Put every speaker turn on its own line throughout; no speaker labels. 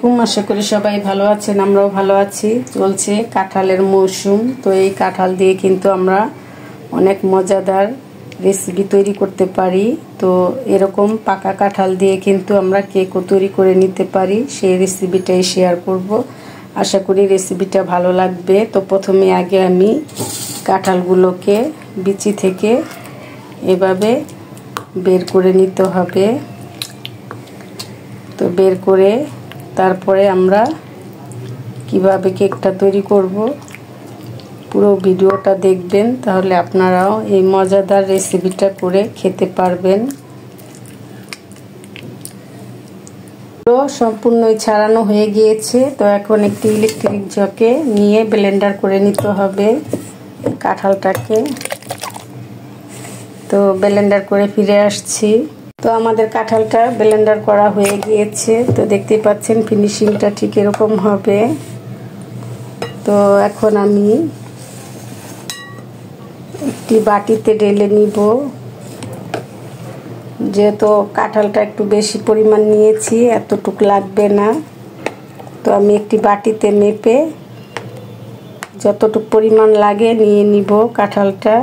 আলাইকুম। আশা করি সবাই ভালো আছেন, আমরাও ভালো আছি। চলছে কাঁঠালের মৌসুম, তো এই কাঁঠাল দিয়ে কিন্তু আমরা অনেক মজাদার রেসিপি তৈরি করতে পারি। তো এরকম পাকা কাঁঠাল দিয়ে কিন্তু আমরা কেকও তৈরি করে নিতে পারি, সেই রেসিপিটাই শেয়ার করব। আশা করি রেসিপিটা ভালো লাগবে। তো প্রথমে আগে আমি কাঁঠালগুলোকে বিচি থেকে এভাবে বের করে নিতে হবে। তো বের করে তারপরে আমরা কিভাবে কেকটা তৈরি করব পুরো ভিডিওটা দেখবেন, তাহলে আপনারাও এই মজাদার রেসিপিটা করে খেতে পারবেন। পুরো সম্পূর্ণই ছাড়ানো হয়ে গিয়েছে। তো এখন একটি ইলেকট্রিক জকে নিয়ে ব্লেন্ডার করে নিতে হবে কাঁঠালটাকে। তো ব্লেন্ডার করে ফিরে আসছি। তো আমাদের কাঁঠালটা ব্লেন্ডার করা হয়ে গিয়েছে। তো দেখতেই পাচ্ছেন ফিনিশিংটা ঠিক এরকম হবে। তো এখন আমি একটি বাটিতে ঢেলে নিব, যেহেতু কাঁঠালটা একটু বেশি পরিমাণ নিয়েছি, এতটুকু লাগবে না। তো আমি একটি বাটিতে মেপে যতটুকু পরিমাণ লাগে নিয়ে নিব কাঁঠালটা,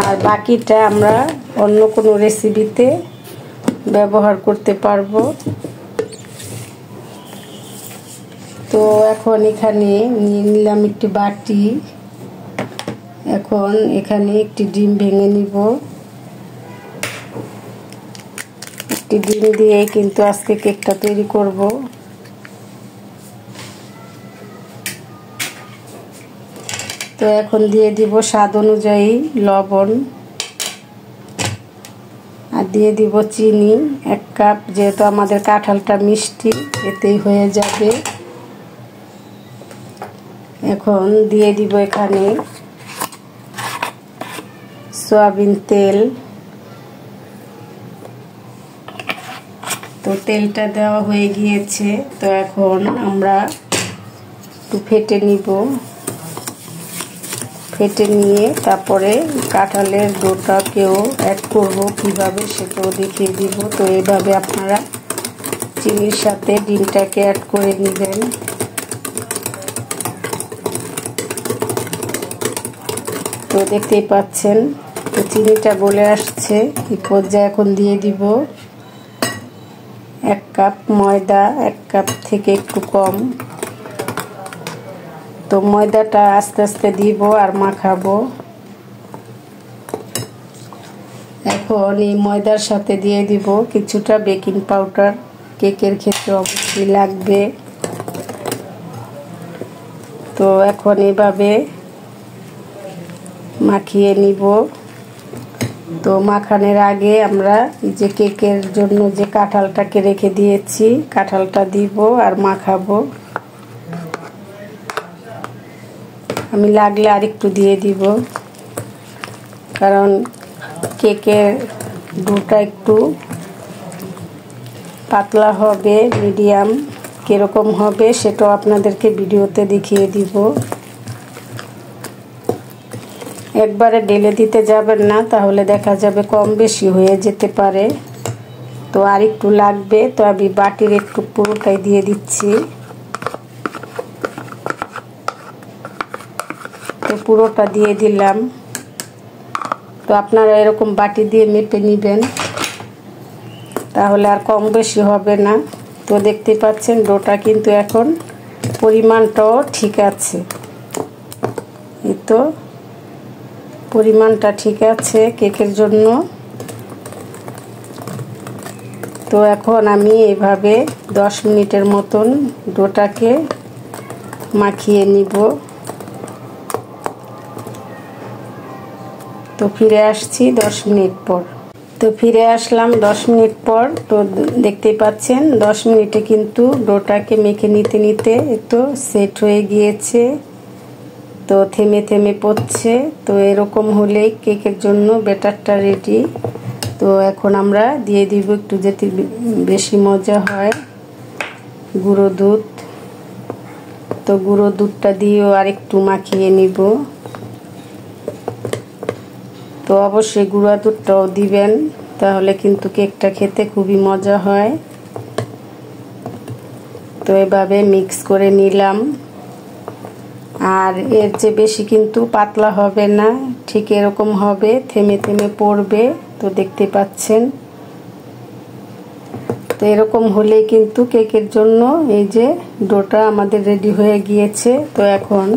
আর বাকিটা আমরা অন্য কোনো রেসিপিতে ব্যবহার করতে পারবো। তো এখন এখানে নিয়ে নিলাম একটি বাটি। এখন এখানে একটি ডিম ভেঙে নিব। একটি ডিম দিয়ে কিন্তু আজকে কেকটা তৈরি করব। তো এখন দিয়ে দিব স্বাদ অনুযায়ী লবণ, আর দিয়ে দিব চিনি 1 কাপ, যেহেতু আমাদের কাঁঠালটা মিষ্টি এতেই হয়ে যাবে। এখন দিয়ে দিব এখানে সয়াবিন তেল। তো তেলটা দেওয়া হয়ে গিয়েছে। তো এখন আমরা একটু ফেটে নিব। ফেটে নিয়ে তারপরে কাঁঠালের ডোটাকেও অ্যাড করব, কিভাবে সেটাও দেখিয়ে দিব। তো এইভাবে আপনারা চিনির সাথে ডিমটাকে অ্যাড করে নেবেন। তো দেখতেই পাচ্ছেন তো চিনিটা গলে আসছে। এই পর্যায়ে এখন দিয়ে দিব 1 কাপ ময়দা, 1 কাপ থেকে একটু কম। তো ময়দাটা আস্তে আস্তে দিব আর মাখাবো। এখন এই ময়দার সাথে দিয়ে দিব কিছুটা বেকিং পাউডার, কেকের ক্ষেত্রে অবশ্যই লাগবে। তো এখন এভাবে মাখিয়ে নিব। তো মাখানোর আগে আমরা যে কেকের জন্য যে কাঁঠালটাকে রেখে দিয়েছি, কাঁঠালটা দিব আর মাখাবো। আমি লাগলে আরেকটু দিয়ে দিব, কারণ কেকের ডোটা একটু পাতলা হবে, মিডিয়াম কিরকম হবে সেটাও আপনাদেরকে ভিডিওতে দেখিয়ে দিব। একবারে ঢেলে দিতে যাবেন না, তাহলে দেখা যাবে কম বেশি হয়ে যেতে পারে। তো আর একটু লাগবে, তো আমি বাটির একটু পুরোটাই দিয়ে দিচ্ছি। তো পুরোটা দিয়ে দিলাম। তো আপনারা এরকম বাটি দিয়ে মেপে নেবেন, তাহলে আর কম বেশি হবে না। তো দেখতে পাচ্ছেন ডোটা কিন্তু এখন পরিমাণটাও ঠিক আছে। এই তো পরিমাণটা ঠিক আছে কেকের জন্য। তো এখন আমি এইভাবে 10 মিনিটের মতন ডোটাকে মাখিয়ে নিব। তো ফিরে আসছি 10 মিনিট পর। তো ফিরে আসলাম 10 মিনিট পর। তো দেখতেই পাচ্ছেন 10 মিনিটে কিন্তু ডোটাকে মেখে নিতে নিতে একটু সেট হয়ে গিয়েছে। তো থেমে থেমে পড়ছে। তো এরকম হলেই কেকের জন্য ব্যাটারটা রেডি। তো এখন আমরা দিয়ে দিব একটু, যাতে বেশি মজা হয়, গুঁড়ো দুধ। তো গুঁড়ো দুধটা দিয়েও আরেকটু মাখিয়ে নিব। তো অবশ্যই গুঁড়া দুধটাও দিবেন, তাহলে কিন্তু কেকটা খেতে খুবই মজা হয়। তো এভাবে মিক্স করে নিলাম। আর এর চেয়ে বেশি কিন্তু পাতলা হবে না, ঠিক এরকম হবে, থেমে থেমে পড়বে। তো দেখতে পাচ্ছেন, তো এরকম হলেই কিন্তু কেকের জন্য এই যে ডোটা আমাদের রেডি হয়ে গিয়েছে। তো এখন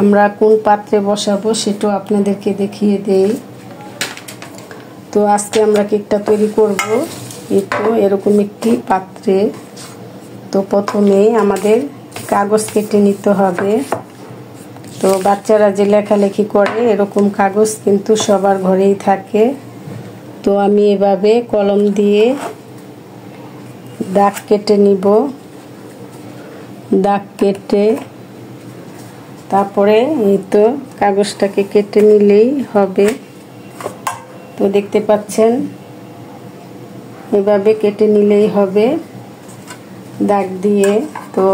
আমরা কোন পাত্রে বসাবো সেটাও আপনাদেরকে দেখিয়ে দেই। তো আজকে আমরা কেকটা তৈরি করব একটু এরকম একটি পাত্রে। তো প্রথমে আমাদের কাগজ কেটে নিতে হবে। তো বাচ্চারা যে লেখালেখি করে এরকম কাগজ কিন্তু সবার ঘরেই থাকে। তো আমি এভাবে কলম দিয়ে দাগ কেটে নিব। দাগ কেটে তারপরে এই তো কাগজটাকে কেটে নিলেই হবে। তো দেখতে পাচ্ছেন, এভাবে কেটে নিলেই হবে দাগ দিয়ে। তো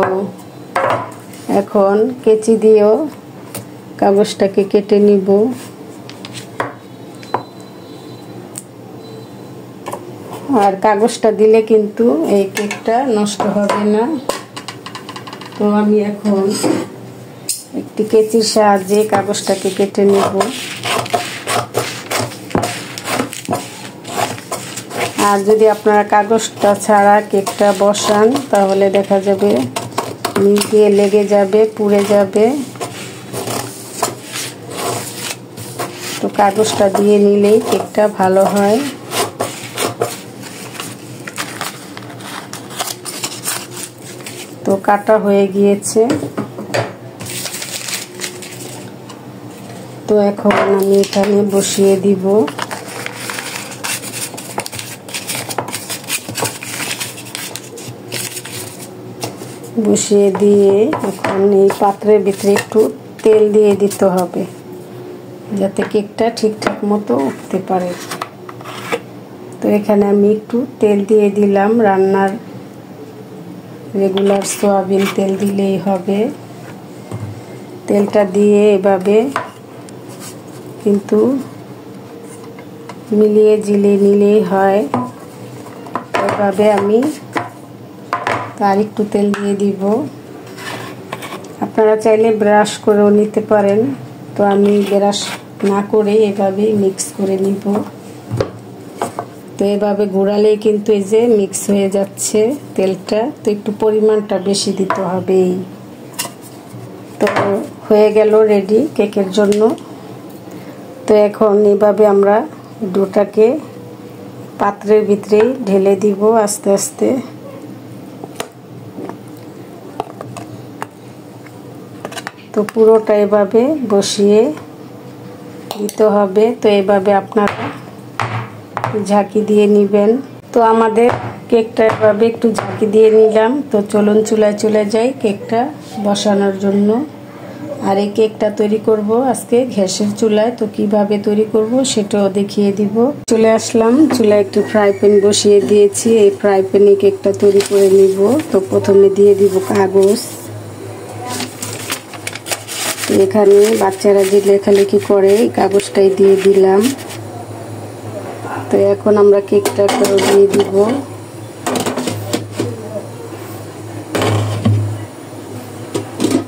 এখন কেচি দিয়েও কাগজটাকে কেটে নিব। আর কাগজটা দিলে কিন্তু এই কেকটা নষ্ট হবে না। তো আমি এখন একটি কেচির সাহায্যে কাগজটাকে কেটে নেব। আর যদি আপনারা কাগজটা ছাড়া কেকটা বসান তাহলে দেখা যাবে নিচ দিয়ে লেগে যাবে, পুড়ে যাবে। তো কাগজটা দিয়ে নিলেই কেকটা ভালো হয়। তো কাটা হয়ে গিয়েছে। তো এখন আমি এখানে বসিয়ে দিব। বসিয়ে দিয়ে এখন এই পাত্রের ভিতরে একটু তেল দিয়ে দিতে হবে যাতে কেকটা ঠিকঠাক মতো উঠতে পারে। তো এখানে আমি একটু তেল দিয়ে দিলাম। রান্নার রেগুলার সয়াবিন তেল দিলেই হবে। তেলটা দিয়ে এভাবে কিন্তু মিলিয়ে ঝিলিয়ে নিলেই হয়। এভাবে আমি আর একটু তেল দিয়ে দিব। আপনারা চাইলে ব্রাশ করেও নিতে পারেন। তো আমি ব্রাশ না করে এভাবে মিক্স করে নিব। তো এভাবে ঘোরালেই কিন্তু এই যে মিক্স হয়ে যাচ্ছে তেলটা। তো একটু পরিমাণটা বেশি দিতে হবে। তো হয়ে গেল রেডি কেকের জন্য। তো এখন এভাবে আমরা ডোটাকে পাত্রের ভিতরে ঢেলে দিব আস্তে আস্তে। তো পুরোটা এভাবে বসিয়ে দিতে হবে। তো এভাবে আপনারা ঝাঁকি দিয়ে নেবেন। তো আমাদের কেকটা এভাবে একটু ঝাঁকি দিয়ে নিলাম। তো চলুন চুলায় চলে যাই কেকটা বসানোর জন্য। আর এই কেকটা তৈরি করব আজকে গ্যাসের চুলায়। তো কিভাবে তৈরি করব সেটাও দেখিয়ে দিব। চলে আসলাম চুলায়, একটু ফ্রাই প্যান বসিয়ে দিয়েছি। এই ফ্রাই প্যানে কেকটা তৈরি করে নিব। তো প্রথমে দিয়ে দিব কাগজ। এখানে বাচ্চারা যে লেখালেখি করে এই কাগজটাই দিয়ে দিলাম। তো এখন আমরা কেকটা দিয়ে দিব।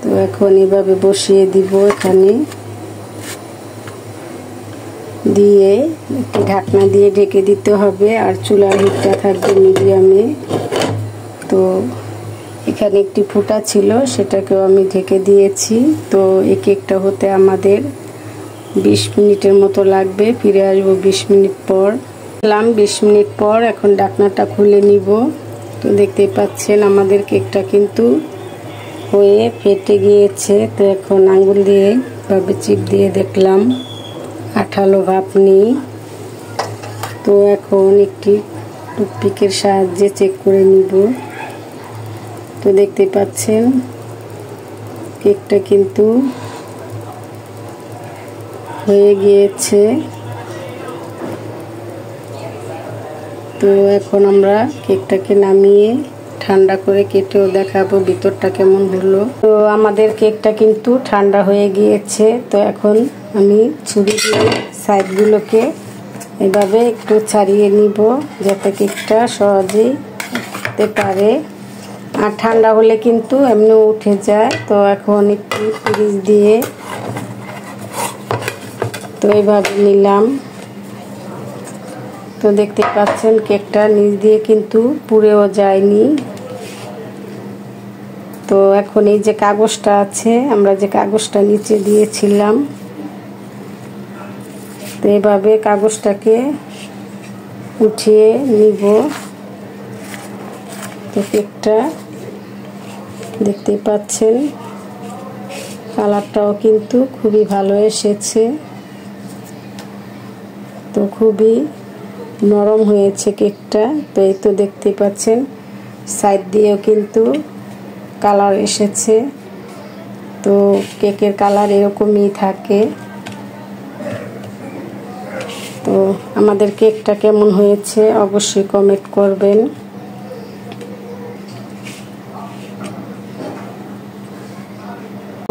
তো এখন এভাবে বসিয়ে দিব। এখানে দিয়ে একটু ঢাকনা দিয়ে ঢেকে দিতে হবে। আর চুলার হিটটা থাকবে মিডিয়ামে। তো এখানে একটি ফুটা ছিল, সেটাকেও আমি ঢেকে দিয়েছি। তো এই কেকটা হতে আমাদের 20 মিনিটের মতো লাগবে। ফিরে আসবো 20 মিনিট পর। 20 মিনিট পর এখন ঢাকনাটা খুলে নিব। তো দেখতেই পাচ্ছেন আমাদের কেকটা কিন্তু হয়ে ফেটে গিয়েছে। তো এখন আঙ্গুল দিয়ে ভাবে চিপ দিয়ে দেখলাম আঠালো ভাব নেই। তো এখন একটি টুথপিকের সাহায্যে চেক করে নিব। তো দেখতে পাচ্ছেন কেকটা কিন্তু হয়ে গিয়েছে। তো এখন আমরা কেকটাকে নামিয়ে ঠান্ডা করে কেটেও দেখাবো ভিতরটা কেমন হলো। তো আমাদের কেকটা কিন্তু ঠান্ডা হয়ে গিয়েছে। তো এখন আমি ছুরি দিয়ে সাইডগুলোকে এভাবে একটু ছাড়িয়ে নিব যাতে কেকটা সহজেই উঠতে পারে। আর ঠান্ডা হলে কিন্তু এমনি উঠে যায়। তো এখন একটু ফ্রিজ দিয়ে তো এইভাবে নিলাম। তো দেখতে পাচ্ছেন কেকটা নিচ দিয়ে কিন্তু পুড়েও যায়নি। তো এখন এই যে কাগজটা আছে, আমরা যে কাগজটা নিচে দিয়েছিলাম, তো এইভাবে কাগজটাকে উঠিয়ে নিব। তো কেকটা দেখতে পাচ্ছেন কালারটাও কিন্তু খুবই ভালো এসেছে। তো খুবই নরম হয়েছে কেকটা। তো এই তো দেখতে পাচ্ছেন সাইড দিয়েও কিন্তু কালার এসেছে। তো কেকের কালার এরকমই থাকে। তো আমাদের কেকটা কেমন হয়েছে অবশ্যই কমেন্ট করবেন।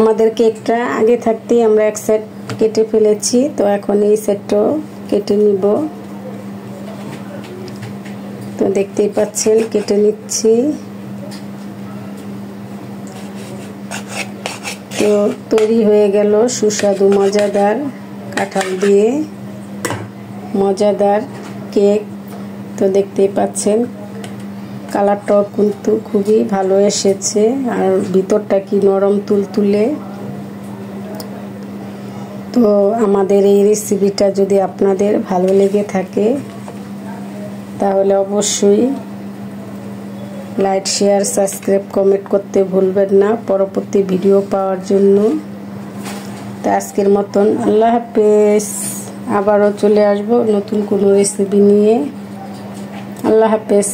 আমাদের কেকটা আগে থাকতেই আমরা এক সাইড কেটে ফেলেছি। তো এখন এই সাইডটাও কেটে নিব। তো দেখতেই পাচ্ছেন কেটে নিচ্ছি। তো তৈরি হয়ে গেল সুস্বাদু মজাদার কাঁঠাল দিয়ে মজাদার কেক। তো দেখতেই পাচ্ছেন কালারটাও কিন্তু খুবই ভালো এসেছে, আর ভিতরটা কি নরম তুলতুলে। তো আমাদের এই রেসিপিটা যদি আপনাদের ভালো লেগে থাকে তাহলে অবশ্যই লাইক, শেয়ার, সাবস্ক্রাইব, কমেন্ট করতে ভুলবেন না পরবর্তী ভিডিও পাওয়ার জন্য। তো আজকের মতন আল্লাহ হাফেজ। আবারও চলে আসবো নতুন কোনো রেসিপি নিয়ে। আল্লাহ হাফেজ।